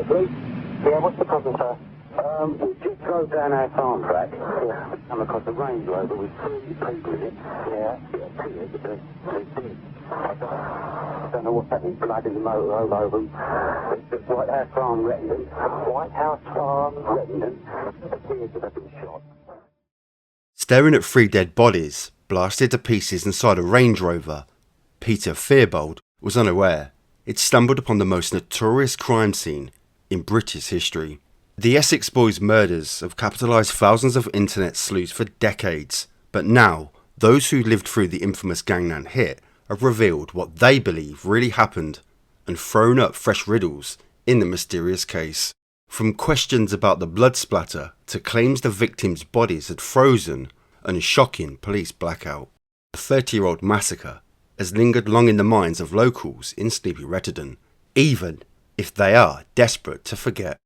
please. Yeah, what's the problem, sir? We just drove down our farm track. Yeah. Come across a Range Rover with 3 people in it. Yeah. Yeah, 2 here, but they're dead. I don't know what's happening. Blood in the motor all over them. It's just White House Farm, Reddington. White House Farm, Reddington. Appears to have been shot. Staring at 3 dead bodies, blasted to pieces inside a Range Rover, Peter Fearbold was unaware he'd stumbled upon the most notorious crime scene in British history. The Essex boys' murders have capitalised thousands of internet sleuths for decades, but now those who lived through the infamous gangland hit have revealed what they believe really happened and thrown up fresh riddles in the mysterious case. From questions about the blood splatter to claims the victims' bodies had frozen and a shocking police blackout. The 30-year-old massacre has lingered long in the minds of locals in sleepy Reddington, even if they are desperate to forget.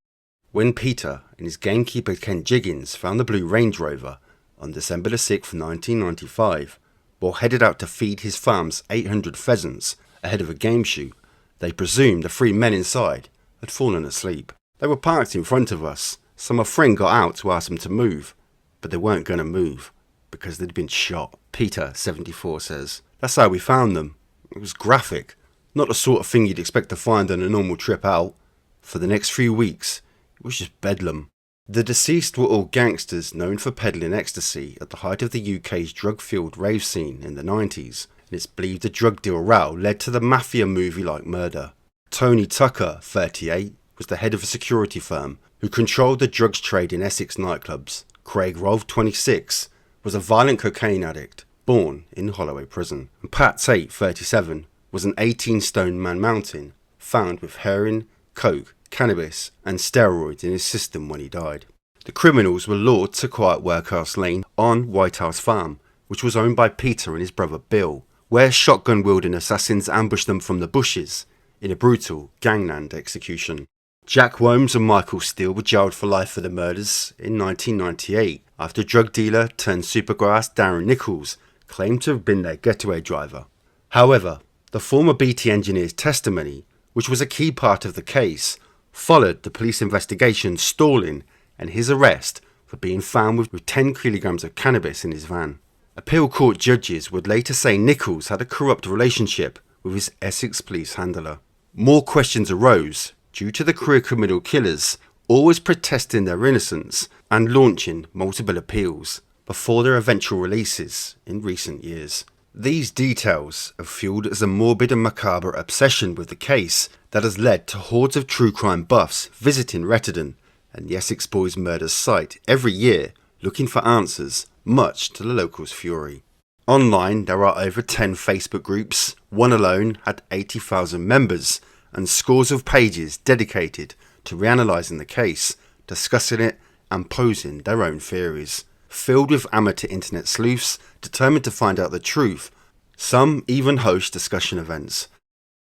When Peter and his gamekeeper Ken Jiggins found the blue Range Rover on December the 6th, 1995, while headed out to feed his farm's 800 pheasants ahead of a game shoot, they presumed the 3 men inside had fallen asleep. They were parked in front of us, so my friend got out to ask them to move, but they weren't going to move because they'd been shot. Peter, 74, says, "That's how we found them. It was graphic, not the sort of thing you'd expect to find on a normal trip out. For the next few weeks, it was just bedlam." The deceased were all gangsters known for peddling ecstasy at the height of the UK's drug-fueled rave scene in the 90s, and it's believed a drug deal row led to the mafia movie-like murder. Tony Tucker, 38, was the head of a security firm who controlled the drugs trade in Essex nightclubs. Craig Rolfe, 26, was a violent cocaine addict, born in Holloway Prison. And Pat Tate, 37, was an 18-stone man mountain, found with heroin, coke, cannabis and steroids in his system when he died. The criminals were lured to quiet Workhouse Lane on White House Farm, which was owned by Peter and his brother Bill, where shotgun-wielding assassins ambushed them from the bushes in a brutal gangland execution. Jack Worms and Michael Steele were jailed for life for the murders in 1998 after drug dealer turned supergrass Darren Nichols claimed to have been their getaway driver. However, the former BT engineer's testimony, which was a key part of the case, followed the police investigation stalling and his arrest for being found with 10 kilograms of cannabis in his van. Appeal court judges would later say Nichols had a corrupt relationship with his Essex police handler. More questions arose due to the career criminal killers always protesting their innocence and launching multiple appeals before their eventual releases in recent years. These details have fueled as a morbid and macabre obsession with the case that has led to hordes of true crime buffs visiting Reddington and the Essex Boys Murders site every year looking for answers, much to the locals' fury. Online there are over 10 Facebook groups, one alone had 80,000 members, and scores of pages dedicated to reanalysing the case, discussing it and posing their own theories. Filled with amateur internet sleuths determined to find out the truth. Some even host discussion events.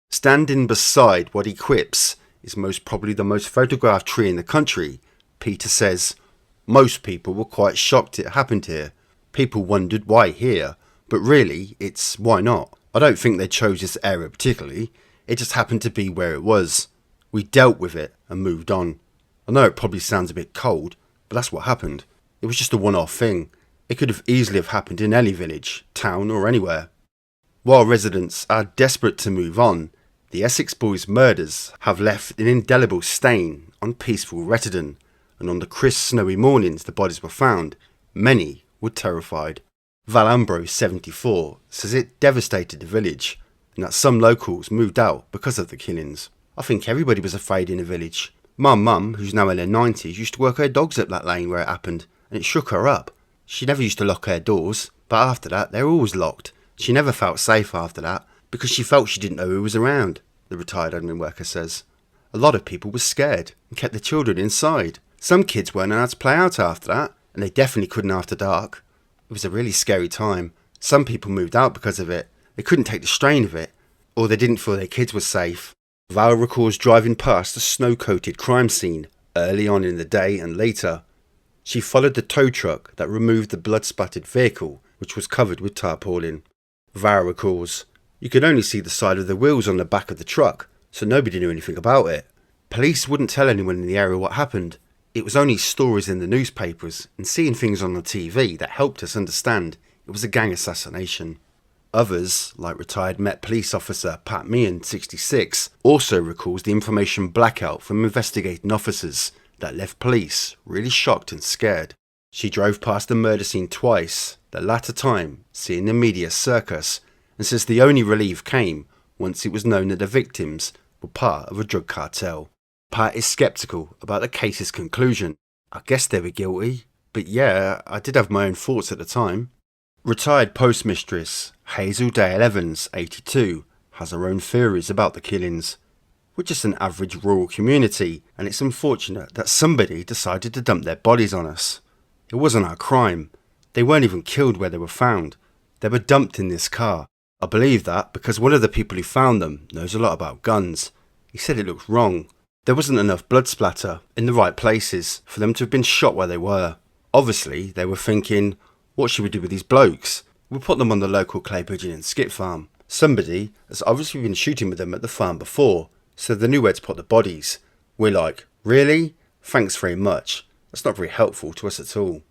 Standing beside what he quips is most probably the most photographed tree in the country, Peter says, "Most people were quite shocked it happened here. People wondered why here, but really it's why not. I don't think they chose this area particularly, it just happened to be where it was. We dealt with it and moved on. I know it probably sounds a bit cold, but that's what happened. It was just a one-off thing. It could have easily have happened in any village, town or anywhere." While residents are desperate to move on, the Essex Boys murders have left an indelible stain on peaceful Reddington, and on the crisp snowy mornings the bodies were found, many were terrified. Val Ambrose, 74, says it devastated the village, and that some locals moved out because of the killings. "I think everybody was afraid in the village. My mum, who's now in her 90s, used to work her dogs up that lane where it happened, and it shook her up. She never used to lock her doors, but after that they were always locked. She never felt safe after that, because she felt she didn't know who was around," the retired admin worker says. "A lot of people were scared and kept their children inside. Some kids weren't allowed to play out after that, and they definitely couldn't after dark. It was a really scary time. Some people moved out because of it. They couldn't take the strain of it, or they didn't feel their kids were safe." Val recalls driving past the snow-coated crime scene early on in the day and later. She followed the tow truck that removed the blood-splattered vehicle, which was covered with tarpaulin. Val recalls, "You could only see the side of the wheels on the back of the truck, so nobody knew anything about it. Police wouldn't tell anyone in the area what happened. It was only stories in the newspapers and seeing things on the TV that helped us understand it was a gang assassination. Others, like retired Met Police Officer Pat Meehan, 66, also recalls the information blackout from investigating officers that left police really shocked and scared. She drove past the murder scene twice, the latter time seeing the media circus, and says the only relief came once it was known that the victims were part of a drug cartel. Pat is sceptical about the case's conclusion. I guess they were guilty, but yeah, I did have my own thoughts at the time. Retired postmistress Hazel Dale Evans, 82, has her own theories about the killings. We're just an average rural community, and it's unfortunate that somebody decided to dump their bodies on us. It wasn't our crime. They weren't even killed where they were found. They were dumped in this car. I believe that because one of the people who found them knows a lot about guns. He said it looked wrong. There wasn't enough blood splatter in the right places for them to have been shot where they were. Obviously, they were thinking, what should we do with these blokes? We'll put them on the local clay pigeon and skip farm. Somebody has obviously been shooting with them at the farm before, so they knew where to put the bodies. We're like, really? Thanks very much. That's not very helpful to us at all.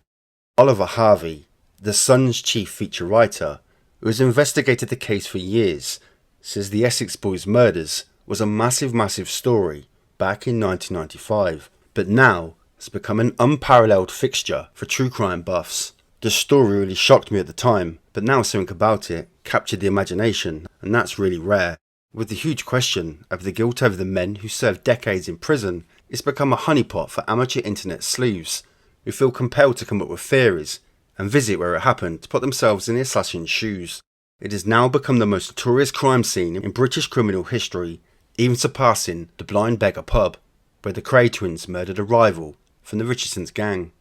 Oliver Harvey, the Sun's chief feature writer, who has investigated the case for years, says the Essex boys' murders was a massive story back in 1995, but now has become an unparalleled fixture for true crime buffs. The story really shocked me at the time, but now something about it captured the imagination, and that's really rare. With the huge question of the guilt over the men who served decades in prison, it's become a honeypot for amateur internet sleuths who feel compelled to come up with theories and visit where it happened to put themselves in the assassin's shoes. It has now become the most notorious crime scene in British criminal history, even surpassing the Blind Beggar pub, where the Cray twins murdered a rival from the Richardson's gang.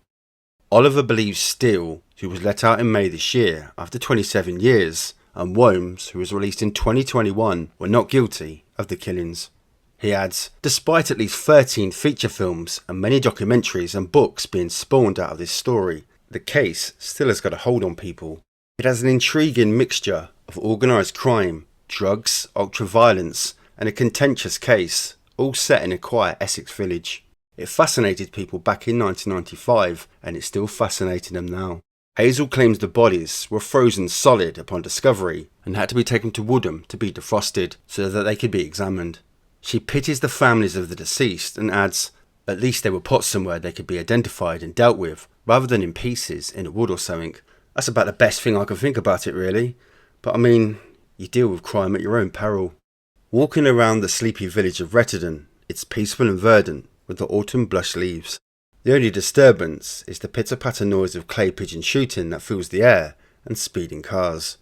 Oliver believes Steele, who was let out in May this year after 27 years, and Womes, who was released in 2021, were not guilty of the killings. He adds, despite at least 13 feature films and many documentaries and books being spawned out of this story, the case still has got a hold on people. It has an intriguing mixture of organised crime, drugs, ultra-violence, and a contentious case, all set in a quiet Essex village. It fascinated people back in 1995, and it's still fascinating them now. Hazel claims the bodies were frozen solid upon discovery and had to be taken to Woodham to be defrosted so that they could be examined. She pities the families of the deceased and adds, at least they were put somewhere they could be identified and dealt with, rather than in pieces in a wood or something. That's about the best thing I can think about it, really. But I mean, you deal with crime at your own peril. Walking around the sleepy village of Retterdon, it's peaceful and verdant, with the autumn blush leaves. The only disturbance is the pitter-patter noise of clay pigeon shooting that fills the air and speeding cars.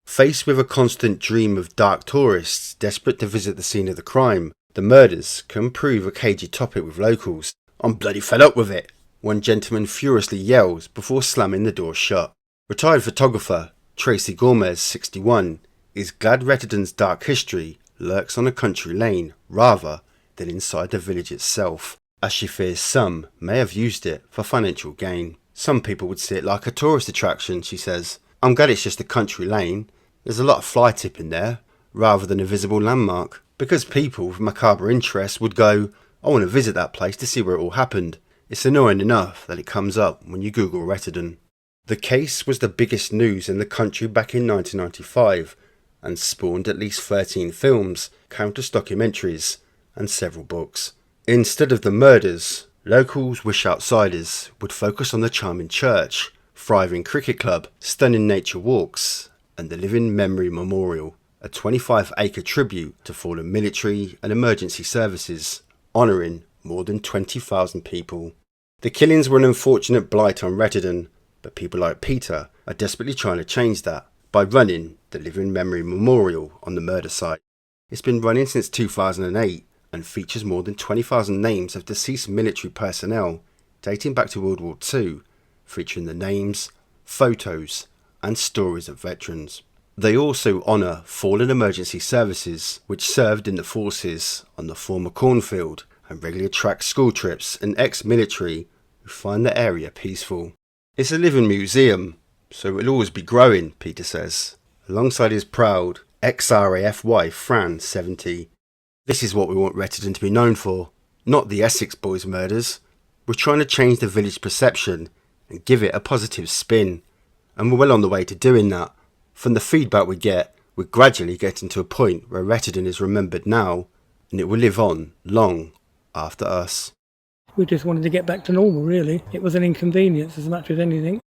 Faced with a constant dream of dark tourists desperate to visit the scene of the crime, the murders can prove a cagey topic with locals. I'm bloody fed up with it, one gentleman furiously yells before slamming the door shut. Retired photographer Tracy Gomez, 61, is glad Retterdon's dark history lurks on a country lane rather than inside the village itself, as she fears some may have used it for financial gain. Some people would see it like a tourist attraction, she says. I'm glad it's just a country lane. There's a lot of fly tipping there, rather than a visible landmark, because people with macabre interests would go, I want to visit that place to see where it all happened. It's annoying enough that it comes up when you Google Retterdon. The case was the biggest news in the country back in 1995, and spawned at least 13 films, countless documentaries, and several books. Instead of the murders, locals wish outsiders would focus on the charming church, thriving cricket club, stunning nature walks, and the Living Memory Memorial, a 25-acre tribute to fallen military and emergency services, honouring more than 20,000 people. The killings were an unfortunate blight on Retterdon, but people like Peter are desperately trying to change that by running the Living Memory Memorial on the murder site. It's been running since 2008 and features more than 20,000 names of deceased military personnel dating back to World War II, featuring the names, photos and stories of veterans. They also honour fallen emergency services which served in the forces on the former cornfield and regularly attract school trips and ex-military who find the area peaceful. It's a living museum, so it will always be growing, Peter says, alongside his proud ex-RAF wife Fran, 70. This is what we want Retterdon to be known for, not the Essex boys' murders. We're trying to change the village perception and give it a positive spin, and we're well on the way to doing that. From the feedback we get, we're gradually getting to a point where Redefining is remembered now, and it will live on long after us. We just wanted to get back to normal, really. It was an inconvenience as much as anything.